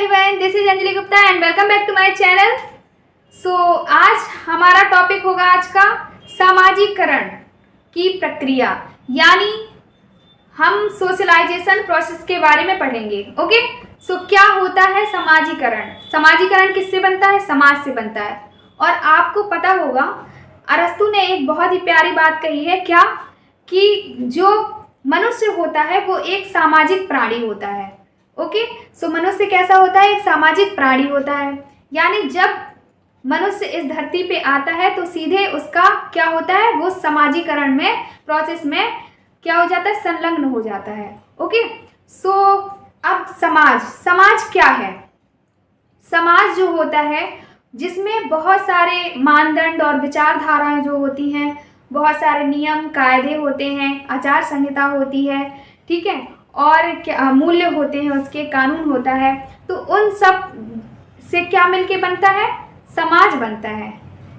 Everyone, this is Anjali Gupta and welcome back to my channel. आज हमारा topic होगा आज का सामाजिकरण की प्रक्रिया, यानी हम सोशलाइजेशन प्रोसेस के बारे में पढ़ेंगे। ओके, क्या होता है समाजीकरण? समाजीकरण किससे बनता है? समाज से बनता है। और आपको पता होगा अरस्तु ने एक बहुत ही प्यारी बात कही है, क्या कि जो मनुष्य होता है वो एक सामाजिक प्राणी होता है। ओके, मनुष्य कैसा होता है? एक सामाजिक प्राणी होता है। यानी जब मनुष्य इस धरती पे आता है तो सीधे उसका क्या होता है? वो समाजीकरण में प्रोसेस में क्या हो जाता है? संलग्न हो जाता है। ओके, अब समाज क्या है? समाज जो होता है जिसमें बहुत सारे मानदंड और विचारधाराएं जो होती हैं, बहुत सारे नियम कायदे होते हैं, आचार संहिता होती है, ठीक है, और क्या मूल्य होते हैं, उसके कानून होता है। तो उन सब से क्या मिलके बनता है? समाज बनता है।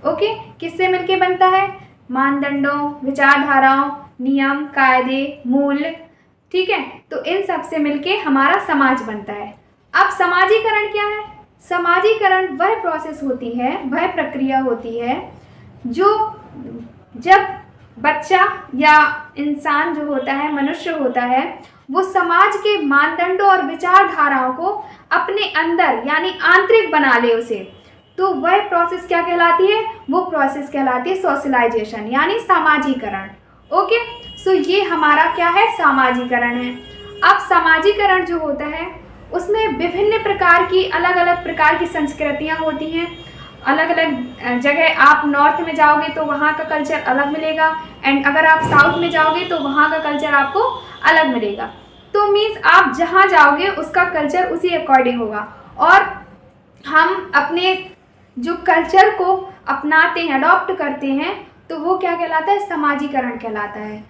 ओके, किससे मिलके बनता है? मानदंडों, विचारधाराओं, नियम कायदे, मूल्य, ठीक है, तो इन सब से मिलके हमारा समाज बनता है। अब समाजीकरण क्या है? समाजीकरण वह प्रोसेस होती है, वह प्रक्रिया होती है जो जब बच्चा या इंसान जो होता है, मनुष्य होता है, वो समाज के मानदंडों और विचारधाराओं को अपने अंदर यानी आंतरिक बना ले उसे, तो वह प्रोसेस क्या कहलाती है? वो प्रोसेस कहलाती है सोशलाइजेशन यानी सामाजीकरण। ओके, ये हमारा क्या है? सामाजीकरण है। अब सामाजीकरण जो होता है उसमें विभिन्न प्रकार की अलग अलग प्रकार की संस्कृतियाँ होती हैं। अलग अलग जगह आप नॉर्थ में जाओगे तो वहाँ का कल्चर अलग मिलेगा, एंड अगर आप साउथ में जाओगे तो वहाँ का कल्चर आपको अलग मिलेगा। तो मीन्स आप जहाँ जाओगे उसका कल्चर उसी अकॉर्डिंग होगा। और हम अपने जो कल्चर को अपनाते हैं, अडॉप्ट करते हैं, तो वो क्या कहलाता है? समाजीकरण कहलाता है।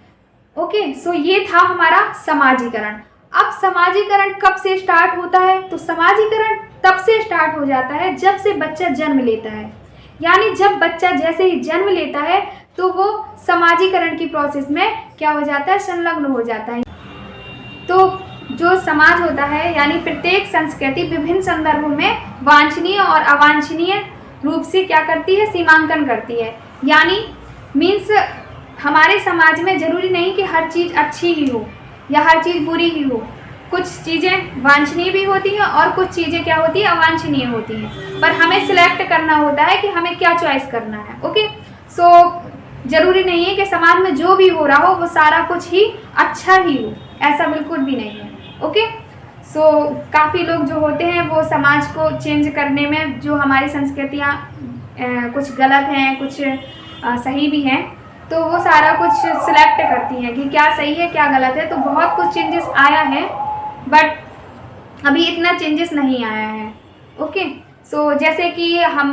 ओके, ये था हमारा समाजीकरण। अब समाजीकरण कब से स्टार्ट होता है? तो समाजीकरण तब से स्टार्ट हो जाता है जब से बच्चा जन्म लेता है। यानी जब बच्चा जैसे ही जन्म लेता है तो वो समाजीकरण की प्रोसेस में क्या हो जाता है? संलग्न हो जाता है। तो जो समाज होता है यानी प्रत्येक संस्कृति विभिन्न संदर्भों में वांछनीय और अवांछनीय रूप से क्या करती है? सीमांकन करती है। यानी मीन्स हमारे समाज में जरूरी नहीं कि हर चीज़ अच्छी ही हो या हर चीज़ बुरी ही हो। कुछ चीज़ें वांछनीय भी होती हैं और कुछ चीज़ें क्या होती है? अवांछनीय होती हैं। पर हमें सिलेक्ट करना होता है कि हमें क्या चॉइस करना है। ओके, जरूरी नहीं है कि समाज में जो भी हो रहा हो वो सारा कुछ ही अच्छा ही हो, ऐसा बिल्कुल भी नहीं है। ओके, काफ़ी लोग जो होते हैं वो समाज को चेंज करने में, जो हमारी संस्कृतियाँ कुछ गलत हैं, कुछ सही भी हैं, तो वो सारा कुछ सिलेक्ट करती हैं कि क्या सही है क्या गलत है। तो बहुत कुछ चेंजेस आया है, बट अभी इतना चेंजेस नहीं आया है। ओके, जैसे कि हम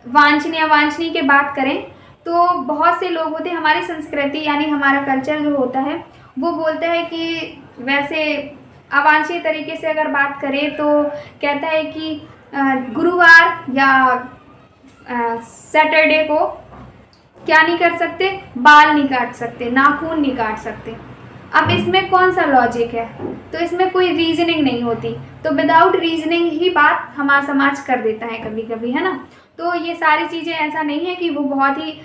वांछनीय अवांछनीय की बात करें तो बहुत से लोग होते हैं, हमारी संस्कृति यानी हमारा कल्चर जो होता है वो बोलता है कि वैसे अवांछनीय तरीके से अगर बात करें तो कहता है कि गुरुवार या सैटरडे को क्या नहीं कर सकते? बाल नहीं काट सकते, नाखून नहीं काट सकते। अब इसमें कौन सा लॉजिक है? तो इसमें कोई रीजनिंग नहीं होती। तो विदाउट रीजनिंग ही बात हमारा समाज कर देता है कभी कभी, है ना। तो ये सारी चीज़ें ऐसा नहीं है कि वो बहुत ही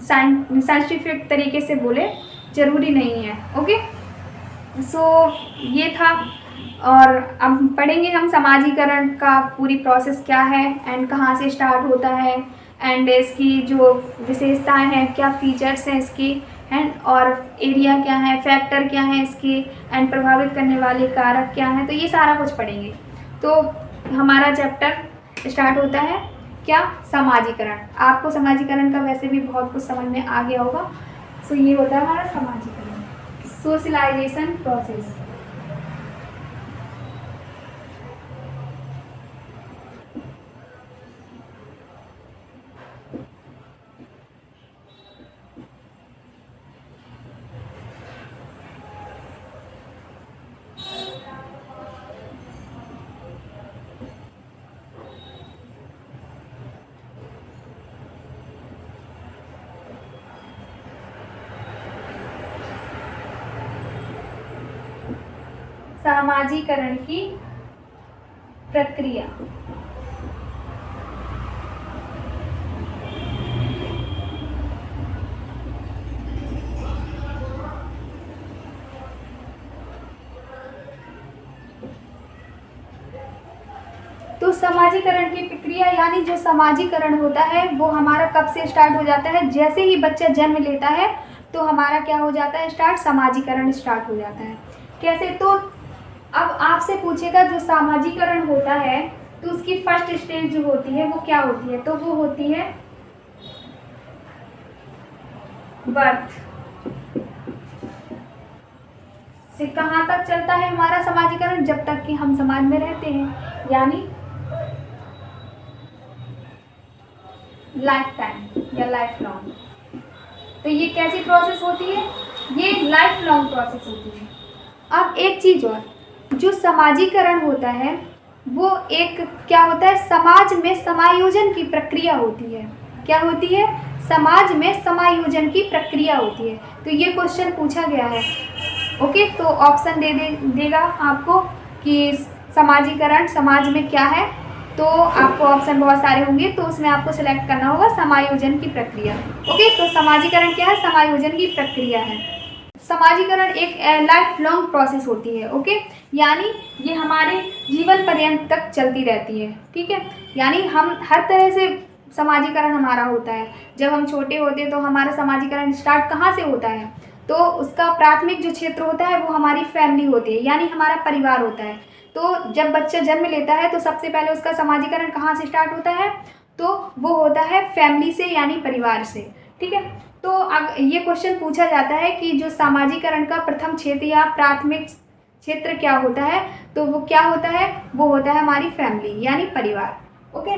साइंटिफिक तरीके से बोले, ज़रूरी नहीं है। ओके, ये था। और अब पढ़ेंगे हम समाजीकरण का पूरी प्रोसेस क्या है एंड कहाँ से स्टार्ट होता है, एंड इसकी जो विशेषताएं हैं, क्या फीचर्स हैं इसकी, एंड और एरिया क्या है, फैक्टर क्या है इसके, एंड प्रभावित करने वाले कारक क्या हैं। तो ये सारा कुछ पढ़ेंगे। तो हमारा चैप्टर स्टार्ट होता है क्या? समाजीकरण। आपको समाजीकरण का वैसे भी बहुत कुछ समझ में आ गया होगा। ये होता है हमारा समाजीकरण, सोशलाइजेशन प्रोसेस। सामाजीकरण की प्रक्रिया। तो समाजीकरण की प्रक्रिया यानी जो समाजीकरण होता है वो हमारा कब से स्टार्ट हो जाता है? जैसे ही बच्चा जन्म लेता है तो हमारा क्या हो जाता है? स्टार्ट, समाजीकरण स्टार्ट हो जाता है। कैसे? तो अब आपसे पूछेगा जो समाजीकरण होता है तो उसकी फर्स्ट स्टेज जो होती है वो क्या होती है? तो वो होती है बर्थ। से कहाँ तक चलता है हमारा समाजीकरण? जब तक कि हम समाज में रहते हैं, यानी लाइफ टाइम या लाइफ लॉन्ग। तो ये कैसी प्रोसेस होती है? ये लाइफ लॉन्ग प्रोसेस होती है। अब एक चीज़ और, जो समाजीकरण होता है वो एक क्या होता है? समाज में समायोजन की प्रक्रिया होती है। क्या होती है? समाज में समायोजन की प्रक्रिया होती है। तो ये क्वेश्चन पूछा गया है। ओके, तो ऑप्शन देगा आपको कि समाजीकरण समाज में क्या है, तो आपको ऑप्शन बहुत सारे होंगे, तो उसमें आपको सिलेक्ट करना होगा समायोजन की प्रक्रिया। ओके, तो समाजीकरण क्या है? समायोजन की प्रक्रिया है। समाजीकरण एक लाइफ लॉन्ग प्रोसेस होती है। ओके, यानी ये हमारे जीवन पर्यंत तक चलती रहती है। ठीक है, यानी हम हर तरह से समाजीकरण हमारा होता है। जब हम छोटे होते हैं तो हमारा समाजीकरण स्टार्ट कहाँ से होता है? तो उसका प्राथमिक जो क्षेत्र होता है वो हमारी फैमिली होती है, यानी हमारा परिवार होता है। तो जब बच्चा जन्म लेता है तो सबसे पहले उसका समाजीकरण कहाँ से स्टार्ट होता है? तो वो होता है फैमिली से, यानी परिवार से। ठीक है, तो अब ये क्वेश्चन पूछा जाता है कि जो समाजीकरण का प्रथम क्षेत्र या प्राथमिक क्षेत्र क्या होता है? तो वो क्या होता है? वो होता है हमारी फैमिली, यानी परिवार। ओके,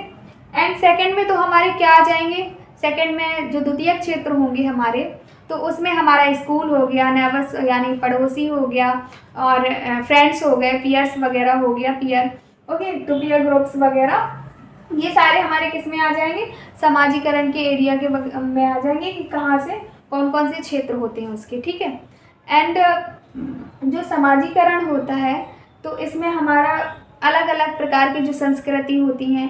एंड सेकंड में तो हमारे क्या आ जाएंगे? सेकंड में जो द्वितीयक क्षेत्र होंगे हमारे, तो उसमें हमारा स्कूल हो गया, नेबर्स यानी पड़ोसी हो गया, और फ्रेंड्स हो गए, पीयर्स वगैरह हो गया, पीयर। ओके, तो पीयर ग्रुप्स वगैरह, ये सारे हमारे किस में आ जाएंगे? समाजीकरण के एरिया के में आ जाएंगे कि कहाँ से कौन कौन से क्षेत्र होते हैं उसके। ठीक है, एंड जो समाजीकरण होता है तो इसमें हमारा अलग अलग प्रकार की जो संस्कृति होती हैं,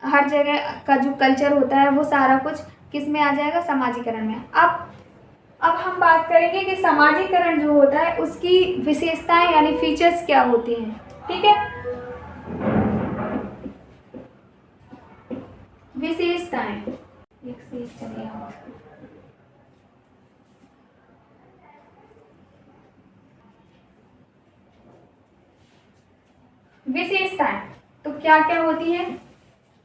हर जगह का जो कल्चर होता है वो सारा कुछ किस में आ जाएगा? समाजीकरण में। अब हम बात करेंगे कि समाजीकरण जो होता है उसकी विशेषताएं यानी फीचर्स क्या होती हैं। ठीक है, विशेषताएं, एक से एक चलिए हम। विशेषताएं तो क्या क्या होती हैं?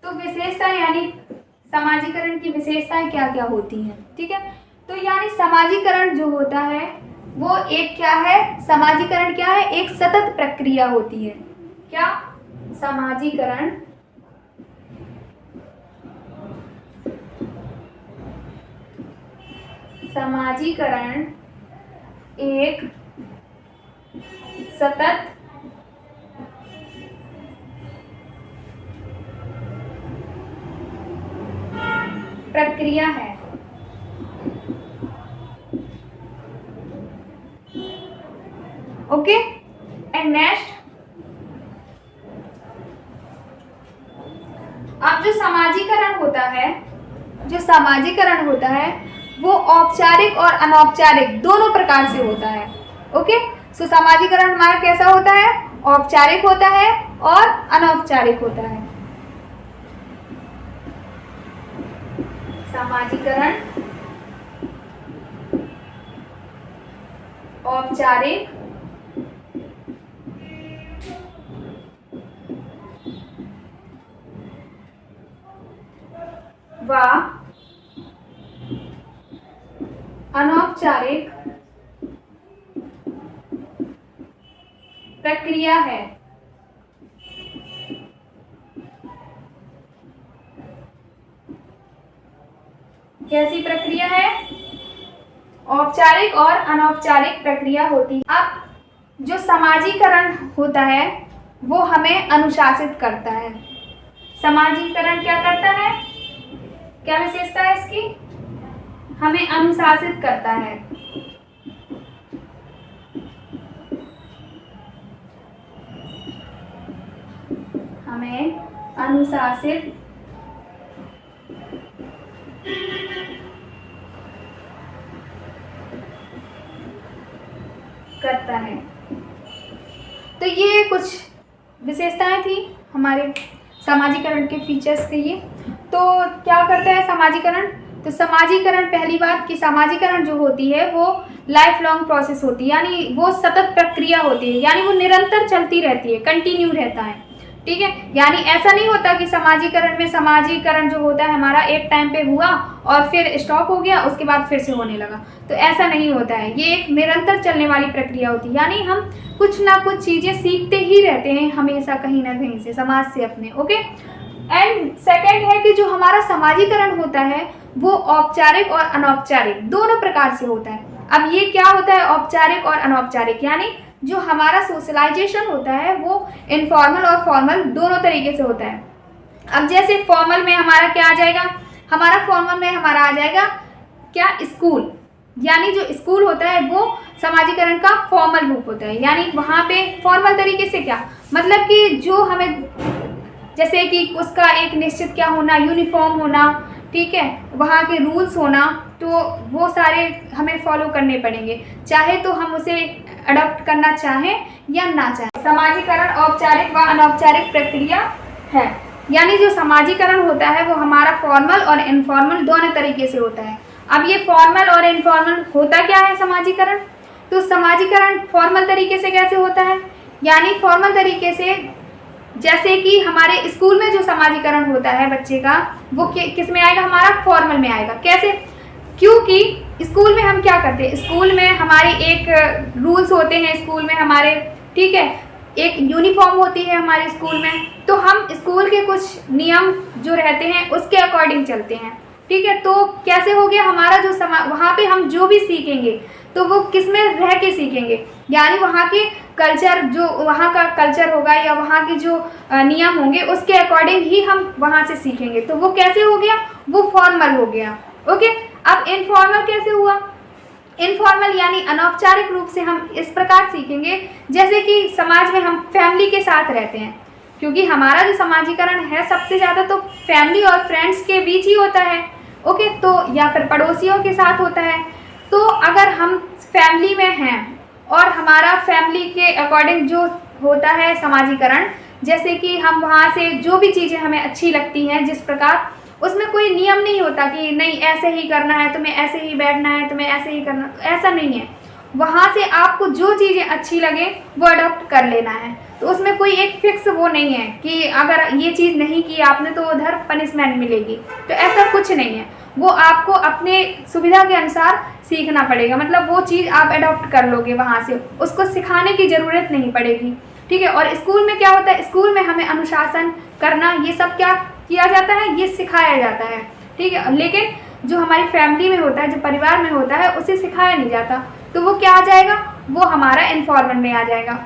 तो विशेषताएं यानी समाजीकरण की विशेषताएं क्या क्या होती हैं। ठीक है, तो यानी समाजीकरण जो होता है वो एक क्या है? समाजीकरण क्या है? एक सतत प्रक्रिया होती है। क्या? समाजीकरण एक सतत प्रक्रिया है। ओके, एंड नेक्स्ट, अब जो समाजीकरण होता है वो औपचारिक और अनौपचारिक दोनों प्रकार से होता है। ओके, सो समाजीकरण हमारा कैसा होता है? औपचारिक होता है और अनौपचारिक होता है। समाजीकरण औपचारिक व अनौपचारिक प्रक्रिया है। कैसी प्रक्रिया है? औपचारिक और अनौपचारिक प्रक्रिया होती है। अब जो समाजीकरण होता है वो हमें अनुशासित करता है। समाजीकरण क्या करता है? क्या विशेषता है इसकी? हमें अनुशासित करता है। हमें अनुशासित करता है। तो ये कुछ विशेषताएं थी हमारे समाजीकरण के फीचर्स के ये। तो क्या करता है समाजीकरण? तो समाजीकरण, पहली बात कि समाजीकरण जो होती है वो लाइफ लॉन्ग प्रोसेस होती है, यानी वो सतत प्रक्रिया होती है, यानी वो निरंतर चलती रहती है, कंटिन्यू रहता है। ठीक है, यानी ऐसा नहीं होता कि समाजीकरण जो होता है हमारा एक टाइम पे हुआ और फिर स्टॉप हो गया, उसके बाद फिर से होने लगा, तो ऐसा नहीं होता है। ये एक निरंतर चलने वाली प्रक्रिया होती है, यानी हम कुछ ना कुछ चीजें सीखते ही रहते हैं हमेशा, कहीं ना कहीं से, समाज से अपने। ओके, एंड सेकंड है कि जो हमारा समाजीकरण होता है वो औपचारिक और अनौपचारिक दोनों प्रकार से होता है। अब ये क्या होता है औपचारिक और अनौपचारिक? यानी जो हमारा सोशलाइजेशन होता है वो इनफॉर्मल और फॉर्मल दोनों तरीके से होता है। अब जैसे फॉर्मल में हमारा क्या आ जाएगा? फॉर्मल में हमारा आ जाएगा क्या? स्कूल। यानी जो स्कूल होता है वो समाजीकरण का फॉर्मल रूप होता है, यानी वहाँ पे फॉर्मल तरीके से क्या मतलब कि जो हमें, जैसे कि उसका एक निश्चित क्या होना, यूनिफॉर्म होना, ठीक है, वहाँ के रूल्स होना, तो वो सारे हमें फॉलो करने पड़ेंगे, चाहे तो हम उसे अडॉप्ट करना चाहें या ना चाहें। समाजीकरण औपचारिक व अनौपचारिक प्रक्रिया है, यानी जो समाजीकरण होता है वो हमारा फॉर्मल और इनफॉर्मल दोनों तरीके से होता है। अब ये फॉर्मल और इनफॉर्मल होता क्या है समाजीकरण? तो समाजीकरण फॉर्मल तरीके से कैसे होता है? यानी फॉर्मल तरीके से जैसे कि हमारे स्कूल में जो समाजीकरण होता है बच्चे का, वो किस में आएगा? हमारा फॉर्मल में आएगा। कैसे? क्योंकि स्कूल में हम क्या करते हैं, स्कूल में हमारी एक रूल्स होते हैं, स्कूल में हमारे, ठीक है, एक यूनिफॉर्म होती है हमारे स्कूल में, तो हम स्कूल के कुछ नियम जो रहते हैं उसके अकॉर्डिंग चलते हैं। ठीक है, तो कैसे हो गया हमारा जो वहाँ पे हम जो भी सीखेंगे तो वो किस में रह के सीखेंगे, यानी वहाँ के कल्चर, जो वहाँ का कल्चर होगा या वहाँ के जो नियम होंगे उसके अकॉर्डिंग ही हम वहाँ से सीखेंगे। तो वो कैसे हो गया? वो फॉर्मल हो गया। ओके, अब इनफॉर्मल कैसे हुआ? इनफॉर्मल यानी अनौपचारिक रूप से हम इस प्रकार सीखेंगे जैसे कि समाज में हम फैमिली के साथ रहते हैं, क्योंकि हमारा जो समाजीकरण है सबसे ज़्यादा तो फैमिली और फ्रेंड्स के बीच ही होता है। ओके, तो या फिर पड़ोसियों के साथ होता है। तो अगर हम फैमिली में हैं और हमारा फैमिली के अकॉर्डिंग जो होता है समाजीकरण, जैसे कि हम वहाँ से जो भी चीज़ें हमें अच्छी लगती हैं जिस प्रकार, उसमें कोई नियम नहीं होता कि नहीं ऐसे ही करना है, तुम्हें ऐसे ही बैठना है, तुम्हें ऐसे ही करना, ऐसा नहीं है। वहाँ से आपको जो चीज़ें अच्छी लगे वो अडॉप्ट कर लेना है। तो उसमें कोई एक फिक्स वो नहीं है कि अगर ये चीज़ नहीं की आपने तो उधर पनिशमेंट मिलेगी, तो ऐसा कुछ नहीं है। वो आपको अपने सुविधा के अनुसार सीखना पड़ेगा, मतलब वो चीज़ आप अडॉप्ट कर लोगे वहाँ से, उसको सिखाने की ज़रूरत नहीं पड़ेगी। ठीक है, और स्कूल में क्या होता है? स्कूल में हमें अनुशासन करना, ये सब क्या किया जाता है? ये सिखाया जाता है। ठीक है, लेकिन जो हमारी फैमिली में होता है, जो परिवार में होता है, उसे सिखाया नहीं जाता, तो वो क्या आ जाएगा? वो हमारा इनफॉर्मल में आ जाएगा।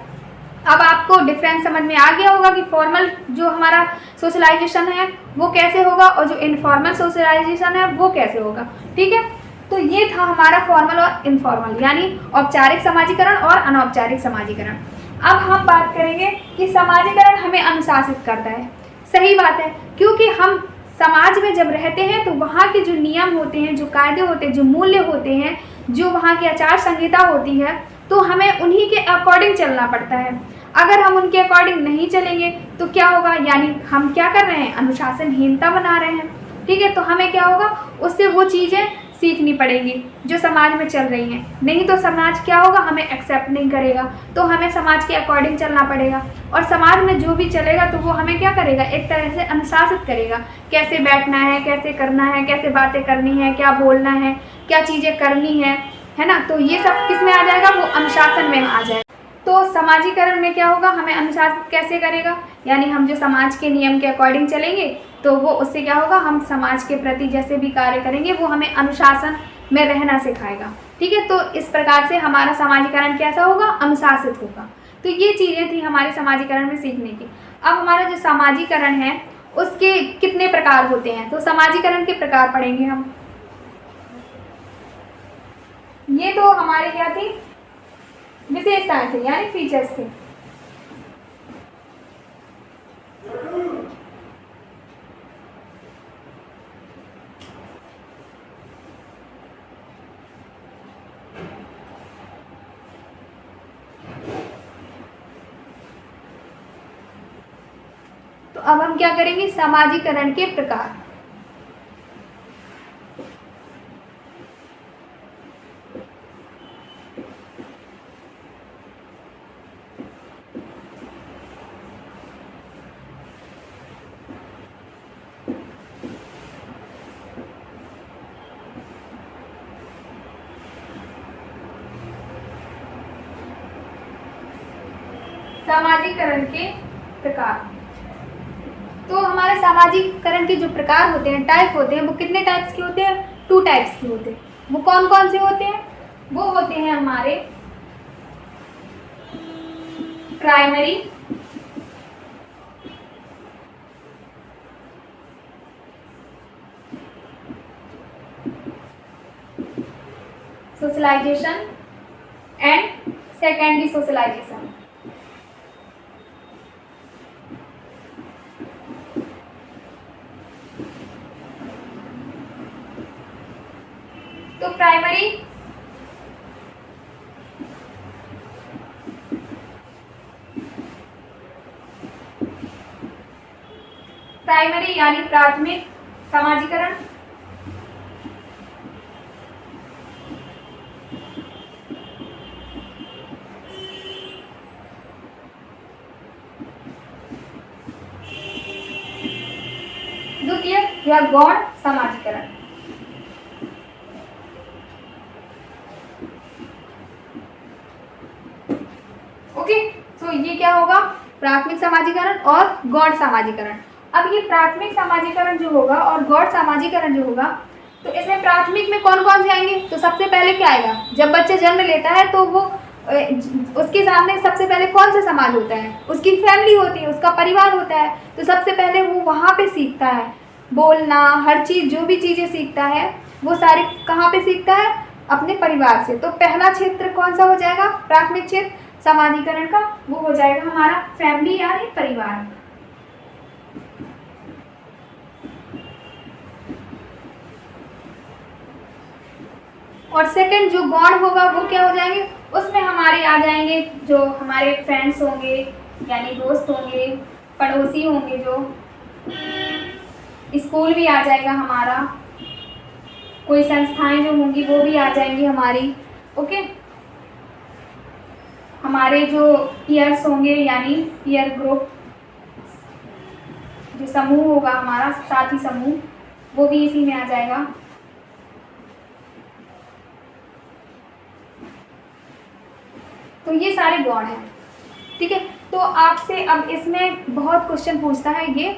अब आपको डिफरेंस समझ में आ गया होगा कि फॉर्मल जो हमारा सोशलाइजेशन है वो कैसे होगा और जो इनफॉर्मल सोशलाइजेशन है वो कैसे होगा। ठीक है, तो ये था हमारा फॉर्मल और इनफॉर्मल, यानी औपचारिक समाजीकरण और अनौपचारिक समाजीकरण। अब हम बात करेंगे कि समाजीकरण हमें अनुशासित करता है। सही बात है, क्योंकि हम समाज में जब रहते हैं तो वहाँ के जो नियम होते हैं, जो कायदे होते हैं, जो मूल्य होते हैं, जो वहाँ की आचार संहिता होती है, तो हमें उन्हीं के अकॉर्डिंग चलना पड़ता है। अगर हम उनके अकॉर्डिंग नहीं चलेंगे तो क्या होगा? यानी हम क्या कर रहे हैं? अनुशासनहीनता बना रहे हैं। ठीक है, तो हमें क्या होगा? उससे वो चीज़ें सीखनी पड़ेगी जो समाज में चल रही हैं, नहीं तो समाज क्या होगा? हमें एक्सेप्ट नहीं करेगा, तो हमें समाज के अकॉर्डिंग चलना पड़ेगा। और समाज में जो भी चलेगा तो वो हमें क्या करेगा? एक तरह से अनुशासित करेगा, कैसे बैठना है, कैसे करना है, कैसे बातें करनी है, क्या बोलना है, क्या चीज़ें करनी है ना। तो ये सब किस में आ जाएगा? वो अनुशासन में आ जाएगा। तो समाजीकरण में क्या होगा? हमें अनुशासित कैसे करेगा? यानी हम जो समाज के नियम के अकॉर्डिंग चलेंगे तो वो उससे क्या होगा? हम समाज के प्रति जैसे भी कार्य करेंगे वो हमें अनुशासन में रहना सिखाएगा। ठीक है, तो इस प्रकार से हमारा समाजीकरण कैसा होगा? अनुशासित होगा। तो ये चीज़ें थी हमारे समाजीकरण में सीखने की। अब हमारा जो समाजीकरण है उसके कितने प्रकार होते हैं? तो समाजीकरण के प्रकार पढ़ेंगे हम। ये तो हमारे क्या थी? विशेषताएं थी, यानी फीचर्स थे। तो अब हम क्या करेंगे, सामाजिकरण के प्रकार। सामाजिकरण के प्रकार। तो हमारे सामाजिकरण के जो प्रकार होते हैं, टाइप होते हैं, वो कितने टाइप्स के होते हैं, 2 टाइप्स के होते हैं। वो कौन कौन से होते हैं, वो होते हैं हमारे primary socialization and secondary socialization. तो प्राइमरी यानी प्राथमिक सामाजिकरण, द्वितीयक या गौण सामाजिकरण। ओके, तो ये क्या होगा, प्राथमिक सामाजिकरण और गौण सामाजिकरण। अब ये प्राथमिक सामाजिकरण जो होगा और गौण सामाजिकरण जो होगा, तो इसमें प्राथमिक में कौन कौन से आएंगे, तो सबसे पहले क्या आएगा, जब बच्चा जन्म लेता है तो वो उसके सामने सबसे पहले कौन सा समाज होता है, उसकी फैमिली होती है, उसका परिवार होता है। तो सबसे पहले वो वहाँ पे सीखता है बोलना, हर चीज़, जो भी चीज़ें सीखता है वो सारी कहाँ पे सीखता है, अपने परिवार से। तो पहला क्षेत्र कौन सा हो जाएगा, प्राथमिक क्षेत्र सामाजिकरण का, वो हो जाएगा हमारा फैमिली यानी परिवार। और सेकंड जो गौण होगा वो क्या हो जाएंगे, उसमें हमारे आ जाएंगे जो हमारे फ्रेंड्स होंगे यानी दोस्त होंगे, पड़ोसी होंगे, जो स्कूल भी आ जाएगा हमारा, कोई संस्थाएं जो होंगी वो भी आ जाएंगी हमारी। ओके, हमारे जो पीयर्स होंगे यानी पीयर ग्रुप, जो समूह होगा हमारा, साथी समूह, वो भी इसी में आ जाएगा। तो ये सारे गौण हैं, ठीक है। तो आपसे अब इसमें बहुत क्वेश्चन पूछता है ये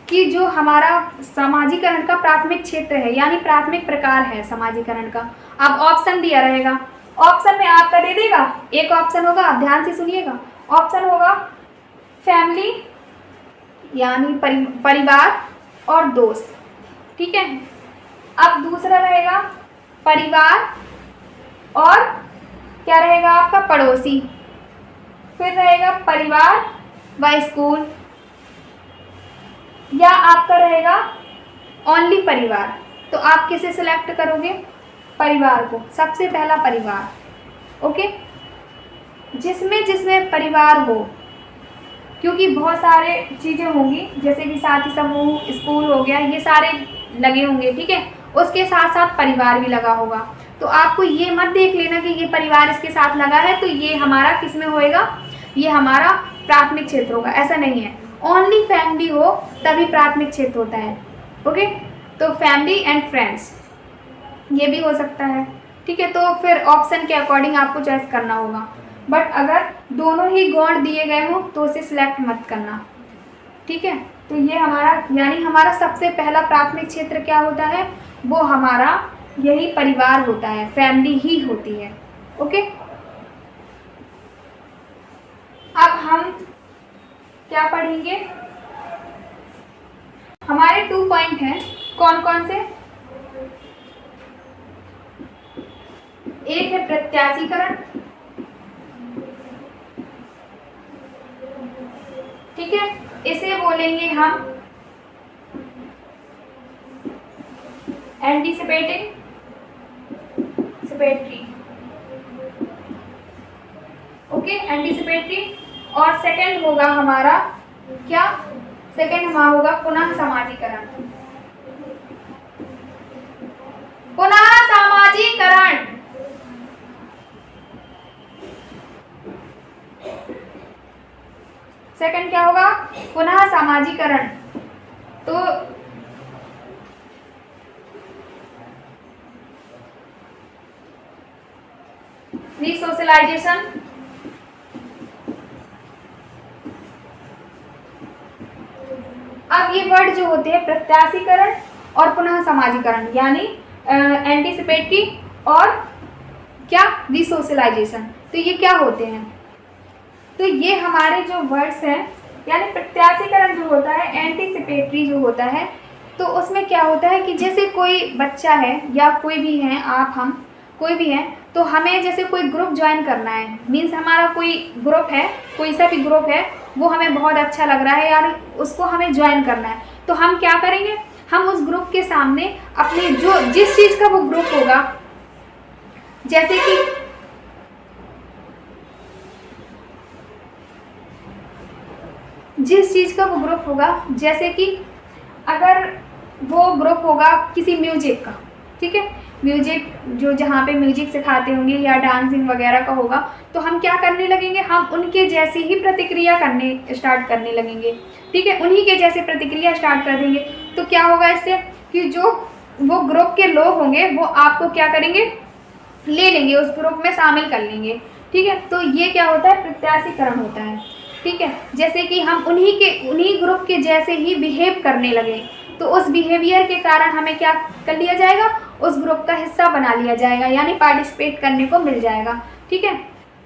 कि जो हमारा सामाजिकरण का प्राथमिक क्षेत्र है यानी प्राथमिक प्रकार है सामाजिकरण का, अब ऑप्शन दिया रहेगा, ऑप्शन में आपका दे देगा, एक ऑप्शन होगा, आप ध्यान से सुनिएगा, ऑप्शन होगा फैमिली यानी परिवार और दोस्त, ठीक है। अब दूसरा रहेगा परिवार और क्या रहेगा आपका, पड़ोसी। फिर रहेगा परिवार व स्कूल, या आपका रहेगा ओनली परिवार। तो आप किसे सिलेक्ट करोगे, परिवार को, सबसे पहला परिवार। ओके, जिसमें जिसमें परिवार हो, क्योंकि बहुत सारे चीज़ें होंगी, जैसे कि साथी समूह, स्कूल हो गया, ये सारे लगे होंगे, ठीक है। उसके साथ साथ परिवार भी लगा होगा। तो आपको ये मत देख लेना कि ये परिवार इसके साथ लगा है तो ये हमारा किस में होएगा, ये हमारा प्राथमिक क्षेत्र होगा, ऐसा नहीं है। ओनली फैमिली हो तभी प्राथमिक क्षेत्र होता है। ओके, तो फैमिली एंड फ्रेंड्स ये भी हो सकता है, ठीक है। तो फिर ऑप्शन के अकॉर्डिंग आपको चॉइस करना होगा, बट अगर दोनों ही गौण दिए गए हों तो उसे सिलेक्ट मत करना, ठीक है। तो ये हमारा यानी हमारा सबसे पहला प्राथमिक क्षेत्र क्या होता है, वो हमारा यही परिवार होता है, फैमिली ही होती है। ओके, अब हम क्या पढ़ेंगे, हमारे 2 पॉइंट हैं, कौन कौन से, एक है प्रत्याशीकरण, ठीक है, इसे बोलेंगे हम एंटीसिपेटिंग सिपेटरी। Okay, anticipatory. और सेकंड होगा हमारा क्या, सेकेंड हमारा होगा पुनः समाजीकरण। पुनः समाजीकरण सेकंड क्या होगा? पुनः समाजीकरण। तो रीसोशलाइजेशन, अब ये वर्ड जो होते हैं प्रत्याशीकरण और पुनः समाजीकरण, यानी एंटीसिपेटरी और क्या रीसोशलाइजेशन, तो ये क्या होते हैं? तो ये हमारे जो वर्ड्स हैं, यानी प्रत्याशीकरण जो होता है, एंटीसिपेटरी जो होता है, तो उसमें क्या होता है कि जैसे कोई बच्चा है या कोई भी है, आप हम कोई भी हैं, तो हमें जैसे कोई ग्रुप ज्वाइन करना है, मीन्स हमारा कोई ग्रुप है, कोई सा भी ग्रुप है, वो हमें बहुत अच्छा लग रहा है यार, उसको हमें ज्वाइन करना है, तो हम क्या करेंगे? हम उस ग्रुप के सामने अपने जो जिस चीज़ का वो ग्रुप होगा, जैसे कि जिस चीज़ का वो ग्रुप होगा, जैसे कि अगर वो ग्रुप होगा किसी म्यूजिक का, ठीक है, म्यूजिक जो जहाँ पे म्यूजिक सिखाते होंगे या डांसिंग वगैरह का होगा, तो हम क्या करने लगेंगे? हम उनके जैसी ही प्रतिक्रिया करने स्टार्ट करने लगेंगे, ठीक है, उन्हीं के जैसे प्रतिक्रिया स्टार्ट कर देंगे। तो क्या होगा इससे कि जो वो ग्रुप के लोग होंगे वो आपको क्या करेंगे? ले लेंगे, उस ग्रुप में शामिल कर लेंगे, ठीक है। तो ये क्या होता है? प्रत्याशीकरण होता है, ठीक है। जैसे कि हम उन्हीं ग्रुप के जैसे ही बिहेव करने लगे, तो उस बिहेवियर के कारण हमें क्या कर लिया जाएगा? उस ग्रुप का हिस्सा बना लिया जाएगा, यानी पार्टिसिपेट करने को मिल जाएगा, ठीक है।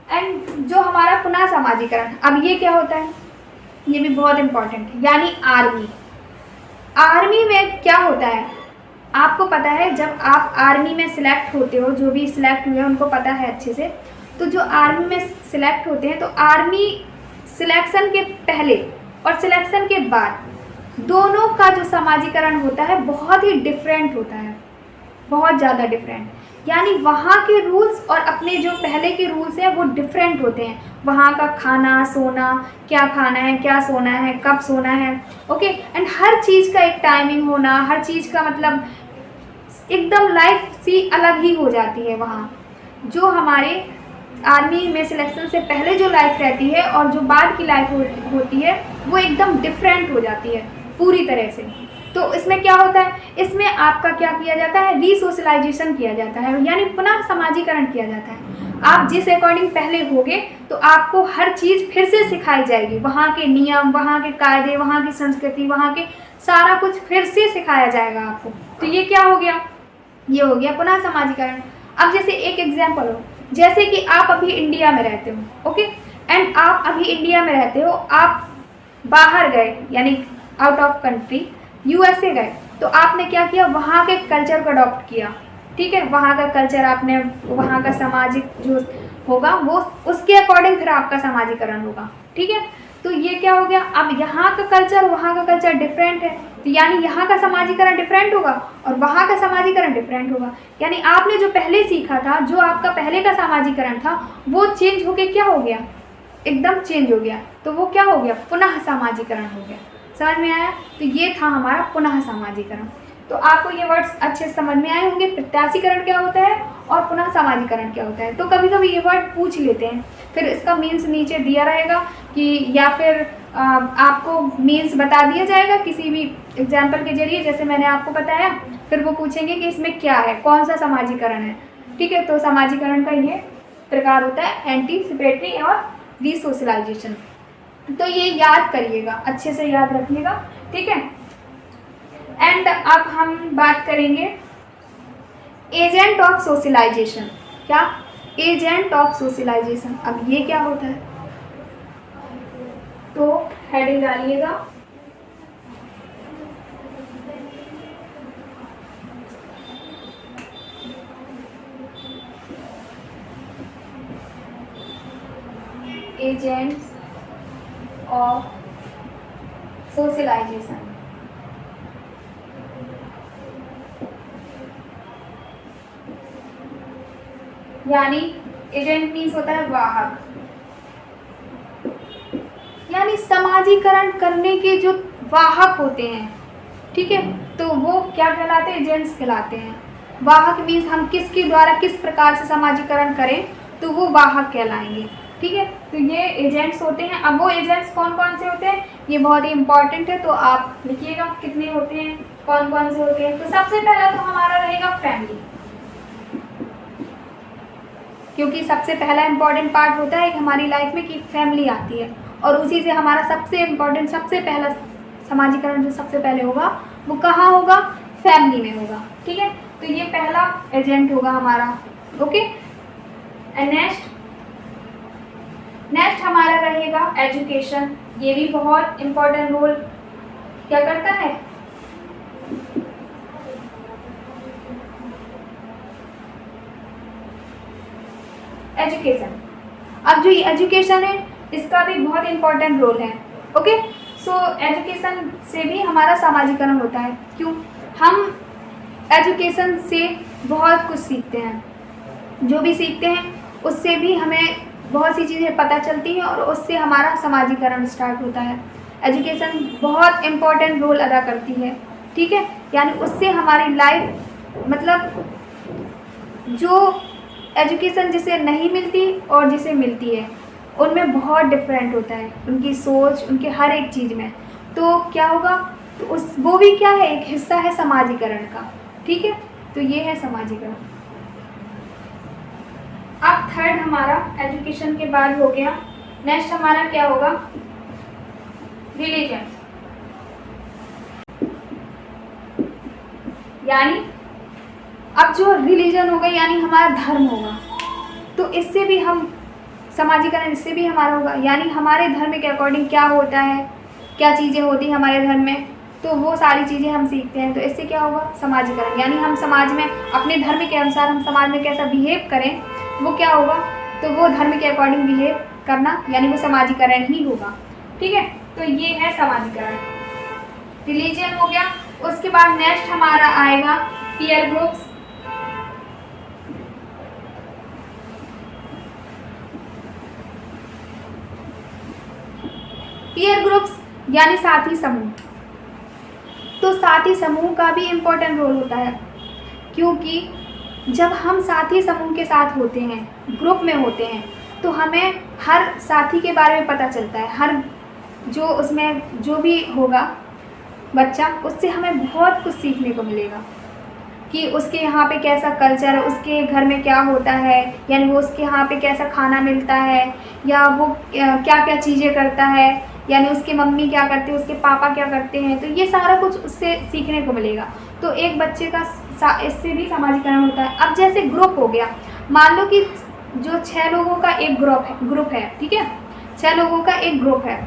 एंड जो हमारा पुनः समाजीकरण, अब ये क्या होता है? ये भी बहुत इंपॉर्टेंट है, यानी आर्मी। आर्मी में क्या होता है? आपको पता है, जब आप आर्मी में सिलेक्ट होते हो, जो भी सिलेक्ट हुए उनको पता है अच्छे से, तो जो आर्मी में सिलेक्ट होते हैं, तो आर्मी सिलेक्शन के पहले और सिलेक्शन के बाद दोनों का जो समाजीकरण होता है बहुत ही डिफरेंट होता है, बहुत ज़्यादा डिफरेंट। यानी वहाँ के रूल्स और अपने जो पहले के रूल्स हैं वो डिफरेंट होते हैं। वहाँ का खाना, सोना, क्या खाना है, क्या सोना है, कब सोना है, ओके। एंड हर चीज़ का एक टाइमिंग होना, हर चीज़ का मतलब एकदम लाइफ सी अलग ही हो जाती है वहाँ। जो हमारे आर्मी में सिलेक्शन से पहले जो लाइफ रहती है और जो बाद की लाइफ होती है वो एकदम डिफरेंट हो जाती है पूरी तरह से। तो इसमें क्या होता है? इसमें आपका क्या किया जाता है? रीसोशलाइजेशन किया जाता है, यानी पुनः समाजीकरण किया जाता है। आप जिस अकॉर्डिंग पहले होगे तो आपको हर चीज़ फिर से सिखाई जाएगी, वहाँ के नियम, वहाँ के कायदे, वहाँ की संस्कृति, वहाँ के सारा कुछ फिर से सिखाया जाएगा आपको। तो ये क्या हो गया? ये हो गया पुनः समाजीकरण। अब जैसे एक एग्जाम्पल हो, जैसे कि आप अभी इंडिया में रहते हो, ओके, एंड आप अभी इंडिया में रहते हो, आप बाहर गए यानी आउट ऑफ कंट्री यूएसए गए, तो आपने क्या किया? वहाँ के कल्चर को अडॉप्ट किया, ठीक है। वहाँ का कल्चर आपने, वहाँ का सामाजिक जो होगा वो उसके अकॉर्डिंग फिर आपका समाजीकरण होगा, ठीक है। तो ये क्या हो गया? अब यहाँ का कल्चर, वहाँ का कल्चर डिफरेंट है, तो यानी यहाँ का समाजीकरण डिफरेंट होगा और वहाँ का समाजीकरण डिफरेंट होगा। यानी आपने जो पहले सीखा था, जो आपका पहले का समाजीकरण था, वो चेंज होके क्या हो गया? एकदम चेंज हो गया। तो वो क्या हो गया? पुनः समाजीकरण हो गया। समझ में आया? तो ये था हमारा पुनः समाजीकरण। तो आपको ये वर्ड्स अच्छे से समझ में आए होंगे, प्रत्याशीकरण क्या होता है और पुनः समाजीकरण क्या होता है। तो कभी कभी ये वर्ड पूछ लेते हैं, फिर इसका मीन्स नीचे दिया रहेगा कि, या फिर आपको मीन्स बता दिया जाएगा किसी भी एग्जाम्पल के जरिए, जैसे मैंने आपको बताया। फिर वो पूछेंगे कि इसमें क्या है, कौन सा समाजीकरण है, ठीक है। तो समाजीकरण का ये प्रकार होता है, एंटीसिपेटरी और रीसोशलाइजेशन। तो ये याद करिएगा, अच्छे से याद रखिएगा, ठीक है। एंड अब हम बात करेंगे एजेंट ऑफ सोशलाइजेशन। क्या? Agent of socialization. अब ये क्या होता है? तो हेडिंग डालिएगा, एजेंट्स ऑफ सोशलाइजेशन। यानी एजेंट मीन्स होता है वाहक, यानी समाजीकरण करने के जो वाहक होते हैं, ठीक है, तो वो क्या कहलाते हैं, एजेंट्स कहलाते हैं। वाहक मीन्स हम किसके द्वारा किस प्रकार से समाजीकरण करें तो वो वाहक कहलाएंगे, ठीक है। तो ये एजेंट्स होते हैं। अब वो एजेंट्स कौन कौन से होते हैं, ये बहुत ही इंपॉर्टेंट है, तो आप लिखिएगा कितने होते हैं, कौन कौन से होते हैं। तो सबसे पहला तो हमारा रहेगा फैमिली, क्योंकि सबसे पहला इंपॉर्टेंट पार्ट होता है कि हमारी लाइफ में कि फैमिली आती है, और उसी से हमारा सबसे इम्पॉर्टेंट सबसे पहला समाजीकरण जो सबसे पहले होगा वो कहाँ होगा, फैमिली में होगा, ठीक है। तो ये पहला एजेंट होगा हमारा, ओके। एंड नेक्स्ट हमारा रहेगा एजुकेशन। ये भी बहुत इम्पोर्टेंट रोल क्या करता है, एजुकेशन। अब जो ये एजुकेशन है इसका भी बहुत इम्पोर्टेंट रोल है, ओके। सो एजुकेशन से भी हमारा समाजीकरण होता है। क्यों, हम एजुकेशन से बहुत कुछ सीखते हैं, जो भी सीखते हैं उससे भी हमें बहुत सी चीज़ें पता चलती हैं और उससे हमारा समाजीकरण स्टार्ट होता है। एजुकेशन बहुत इम्पोर्टेंट रोल अदा करती है, ठीक है। यानी उससे हमारी लाइफ मतलब जो एजुकेशन जिसे नहीं मिलती और जिसे मिलती है उनमें बहुत डिफरेंट होता है, उनकी सोच, उनके हर एक चीज़ में। तो क्या होगा, तो उस वो भी क्या है, एक हिस्सा है समाजीकरण का, ठीक है। तो ये है समाजीकरण। अब थर्ड हमारा एजुकेशन के बाद हो गया, नेक्स्ट हमारा क्या होगा, रिलीजन। यानी अब जो रिलीजन होगा यानी हमारा धर्म होगा, तो इससे भी हम समाजीकरण इससे भी हमारा होगा। यानी हमारे धर्म के अकॉर्डिंग क्या होता है, क्या चीज़ें होती हैं हमारे धर्म में, तो वो सारी चीज़ें हम सीखते हैं। तो इससे क्या होगा, समाजीकरण। यानी हम समाज में अपने धर्म के अनुसार हम समाज में कैसा बिहेव करें वो क्या होगा, तो वो धर्म के अकॉर्डिंग बिहेव करना, यानी वो समाजीकरण ही होगा, ठीक है। तो ये है समाजीकरण, रिलीजन हो गया। उसके बाद नेक्स्ट हमारा आएगा पीयर ग्रुप्स। पीयर ग्रुप्स यानी साथी समूह। तो साथी समूह का भी इम्पोर्टेंट रोल होता है, क्योंकि जब हम साथी समूह के साथ होते हैं, ग्रुप में होते हैं, तो हमें हर साथी के बारे में पता चलता है। हर जो उसमें जो भी होगा बच्चा, उससे हमें बहुत कुछ सीखने को मिलेगा कि उसके यहाँ पे कैसा कल्चर है, उसके घर में क्या होता है, यानी वो उसके यहाँ पे कैसा खाना मिलता है, या वो क्या क्या चीज़ें करता है, यानी उसकी मम्मी क्या करती है, उसके पापा क्या करते हैं। तो ये सारा कुछ उससे सीखने को मिलेगा। तो एक बच्चे का इससे भी समाजीकरण होता है। अब जैसे ग्रुप हो गया, मान लो कि जो 6 लोगों का एक ग्रुप है, ठीक है, 6 लोगों का एक ग्रुप है,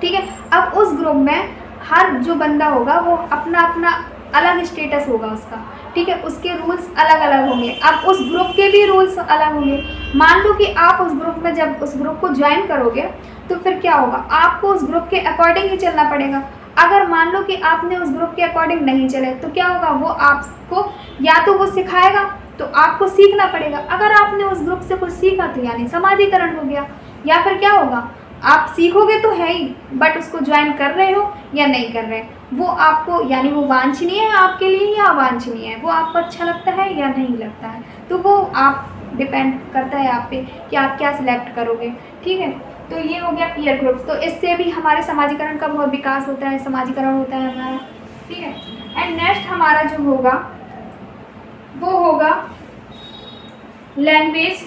ठीक है। अब उस ग्रुप में हर जो बंदा होगा वो अपना अपना अलग स्टेटस होगा उसका, ठीक है, उसके रूल्स अलग अलग होंगे। अब उस ग्रुप के भी रूल्स अलग होंगे। मान लो कि आप उस ग्रुप में जब उस ग्रुप को ज्वाइन करोगे तो फिर क्या होगा, आपको उस ग्रुप के अकॉर्डिंग ही चलना पड़ेगा। अगर मान लो कि आपने उस ग्रुप के अकॉर्डिंग नहीं चले तो क्या होगा, वो आपको या तो वो सिखाएगा तो आपको सीखना पड़ेगा। अगर आपने उस ग्रुप से कुछ सीखा तो यानी समाजीकरण हो गया। या फिर क्या होगा, आप सीखोगे तो है ही, बट उसको ज्वाइन कर रहे हो या नहीं कर रहे, वो आपको यानी वो वांछनीय है आपके लिए या अवांछनीय है, वो आपको अच्छा लगता है या नहीं लगता है। तो वो आप डिपेंड करता है आप पे कि आप क्या सिलेक्ट करोगे, ठीक है। तो ये हो गया पीयर ग्रुप्स। तो इससे भी हमारे समाजीकरण का बहुत विकास होता है, समाजीकरण होता है हमारा, ठीक है। एंड नेक्स्ट हमारा जो होगा वो होगा लैंग्वेज।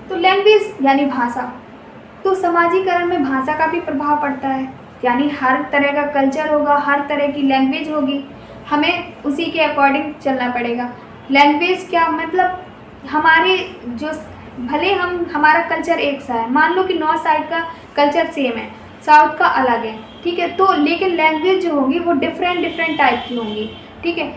तो लैंग्वेज यानी भाषा। तो समाजीकरण में भाषा का भी प्रभाव पड़ता है, यानी हर तरह का कल्चर होगा, हर तरह की लैंग्वेज होगी, हमें उसी के अकॉर्डिंग चलना पड़ेगा। लैंग्वेज क्या मतलब, हमारे जो भले हमारा कल्चर एक सा है, मान लो कि नॉर्थ साइड का कल्चर सेम है, साउथ का अलग है, ठीक है, तो लेकिन लैंग्वेज जो होगी वो डिफरेंट टाइप की होंगी, ठीक है।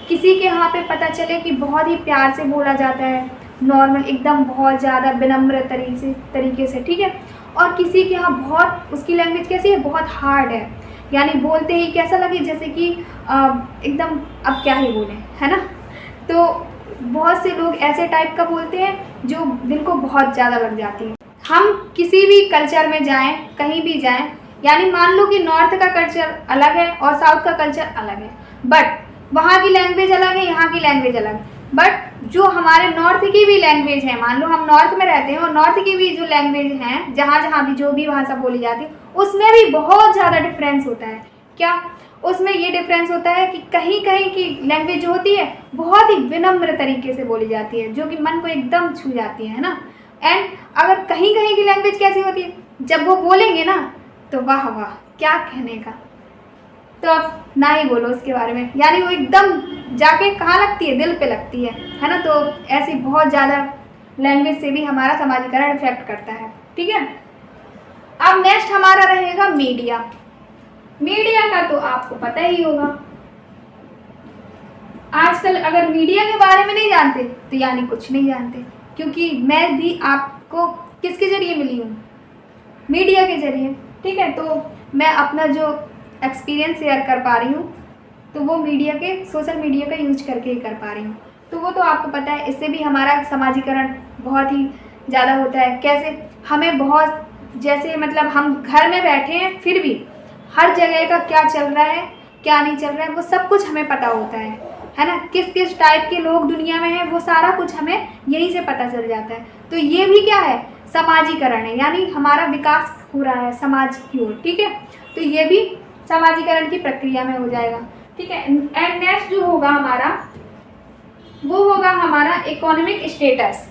किसी के यहाँ पे पता चले कि बहुत ही प्यार से बोला जाता है, नॉर्मल एकदम बहुत ज़्यादा विनम्र तरीके से, ठीक है, और किसी के यहाँ बहुत उसकी लैंग्वेज कैसी है, बहुत हार्ड है, यानी बोलते ही कैसा लगे जैसे कि एकदम अब क्या ही बोलें, है ना। तो बहुत से लोग ऐसे टाइप का बोलते हैं जो दिल को बहुत ज़्यादा लग जाती है। हम किसी भी कल्चर में जाएं, कहीं भी जाएं, यानी मान लो कि नॉर्थ का कल्चर अलग है और साउथ का कल्चर अलग है, बट वहाँ की लैंग्वेज अलग है, यहाँ की लैंग्वेज अलग है। बट जो हमारे नॉर्थ की भी लैंग्वेज है, मान लो हम नॉर्थ में रहते हैं और नॉर्थ की भी जो लैंग्वेज हैं, जहाँ जहाँ भी जो भी भाषा बोली जाती है, उसमें भी बहुत ज़्यादा डिफरेंस होता है। क्या उसमें ये डिफरेंस होता है कि कहीं कहीं की लैंग्वेज जो होती है बहुत ही विनम्र तरीके से बोली जाती है, जो कि मन को एकदम छू जाती है ना। एंड अगर कहीं कहीं की लैंग्वेज कैसी होती है, जब वो बोलेंगे ना तो वाह वाह क्या कहने का, तो अब ना ही बोलो उसके बारे में, यानी वो एकदम जाके कहाँ लगती है, दिल पे लगती है ना। तो ऐसी बहुत ज़्यादा लैंग्वेज से भी हमारा समाजीकरण इफेक्ट करता है, ठीक है। अब नेक्स्ट हमारा रहेगा मीडिया। मीडिया का तो आपको पता ही होगा, आजकल अगर मीडिया के बारे में नहीं जानते तो यानी कुछ नहीं जानते, क्योंकि मैं भी आपको किसके जरिए मिली हूँ, मीडिया के जरिए, ठीक है। तो मैं अपना जो एक्सपीरियंस शेयर कर पा रही हूँ तो वो मीडिया के, सोशल मीडिया का यूज करके ही कर पा रही हूँ। तो वो तो आपको पता है, इससे भी हमारा समाजीकरण बहुत ही ज़्यादा होता है। कैसे, हमें बहुत, जैसे मतलब हम घर में बैठे हैं फिर भी हर जगह का क्या चल रहा है क्या नहीं चल रहा है वो सब कुछ हमें पता होता है ना। किस किस टाइप के लोग दुनिया में हैं वो सारा कुछ हमें यहीं से पता चल जाता है। तो ये भी क्या है, समाजीकरण है, यानी हमारा विकास हो रहा है समाज की ओर, ठीक है। तो ये भी समाजीकरण की प्रक्रिया में हो जाएगा, ठीक है। एंड नेक्स्ट जो होगा हमारा, वो होगा हमारा इकोनॉमिक स्टेटस।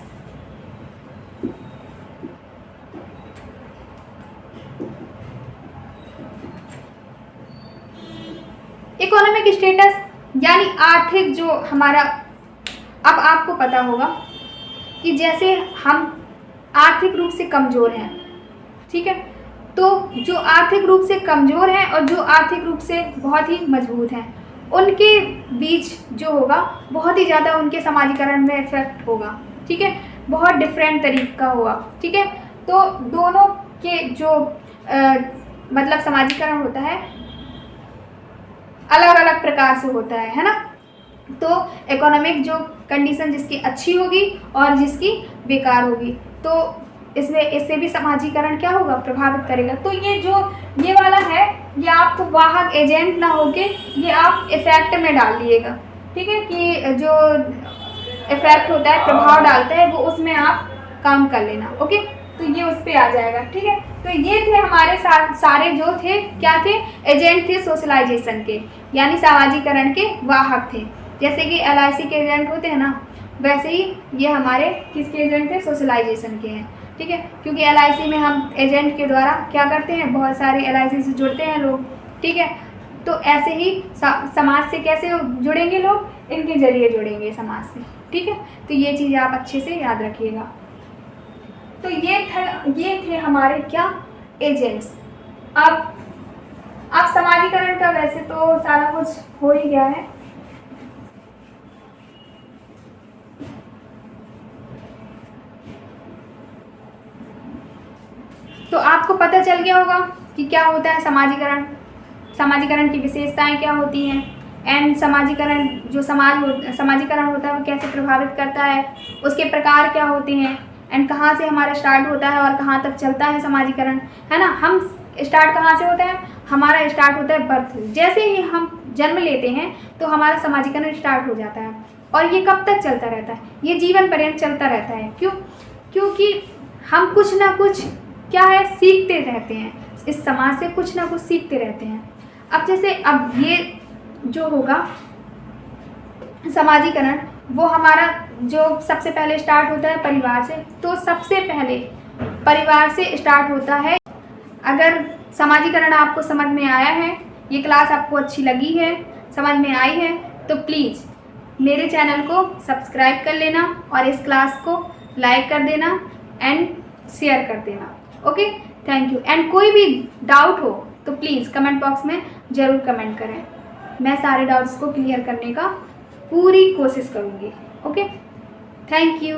इकोनॉमिक स्टेटस यानी आर्थिक जो हमारा, अब आपको पता होगा कि जैसे हम आर्थिक रूप से कमज़ोर हैं, ठीक है, तो जो आर्थिक रूप से कमज़ोर हैं और जो आर्थिक रूप से बहुत ही मजबूत हैं, उनके बीच जो होगा बहुत ही ज़्यादा उनके समाजीकरण में इफेक्ट होगा, ठीक है, बहुत डिफरेंट तरीका होगा, ठीक है। तो दोनों के जो मतलब समाजीकरण होता है अलग अलग प्रकार से होता है ना। तो इकोनॉमिक जो कंडीशन जिसकी अच्छी होगी और जिसकी बेकार होगी, तो इससे भी समाजीकरण क्या होगा, प्रभावित करेगा। तो ये वाला है, ये आपको वाहक एजेंट ना होके ये आप इफेक्ट में डाल दिएगा, ठीक है, कि जो इफेक्ट होता है, प्रभाव डालता है, वो उसमें आप काउंट कर लेना, ओके। तो ये उस पर आ जाएगा, ठीक है। तो ये थे हमारे सारे जो थे, क्या थे, एजेंट थे सोशलाइजेशन के, यानी समाजीकरण के वाहक थे। जैसे कि LIC के एजेंट होते हैं ना, वैसे ही ये हमारे किसके एजेंट थे, सोशलाइजेशन के हैं, ठीक है। क्योंकि LIC में हम एजेंट के द्वारा क्या करते हैं, बहुत सारे LIC से जुड़ते हैं लोग, ठीक है। तो ऐसे ही समाज से कैसे जुड़ेंगे लोग, इनके जरिए जुड़ेंगे समाज से, ठीक है। तो ये चीज़ आप अच्छे से याद रखिएगा। तो ये थे हमारे क्या, एजेंट्स। अब समाजीकरण का वैसे तो सारा कुछ हो ही गया है, तो आपको पता चल गया होगा कि क्या होता है समाजीकरण, समाजीकरण की विशेषताएं क्या होती हैं, एंड समाजीकरण जो समाजीकरण होता है वो कैसे प्रभावित करता है, उसके प्रकार क्या होते हैं, एंड कहाँ से हमारा स्टार्ट होता है और कहाँ तक चलता है समाजीकरण, है ना। हम स्टार्ट कहाँ से होता है, हमारा स्टार्ट होता है बर्थ, जैसे ही हम जन्म लेते हैं तो हमारा समाजीकरण स्टार्ट हो जाता है। और ये कब तक चलता रहता है, ये जीवन पर्यंत चलता रहता है। क्यों, क्योंकि हम कुछ ना कुछ क्या है, सीखते रहते हैं, इस समाज से कुछ ना कुछ सीखते रहते हैं। अब जैसे अब ये जो होगा समाजीकरण, वो हमारा जो सबसे पहले स्टार्ट होता है परिवार से, तो सबसे पहले परिवार से स्टार्ट होता है। अगर समाजीकरण आपको समझ में आया है, ये क्लास आपको अच्छी लगी है, समझ में आई है, तो प्लीज़ मेरे चैनल को सब्सक्राइब कर लेना और इस क्लास को लाइक कर देना एंड शेयर कर देना, ओके। Thank you. एंड कोई भी डाउट हो तो प्लीज़ कमेंट बॉक्स में ज़रूर कमेंट करें, मैं सारे डाउट्स को क्लियर करने का पूरी कोशिश करूँगी, ओके। Thank you.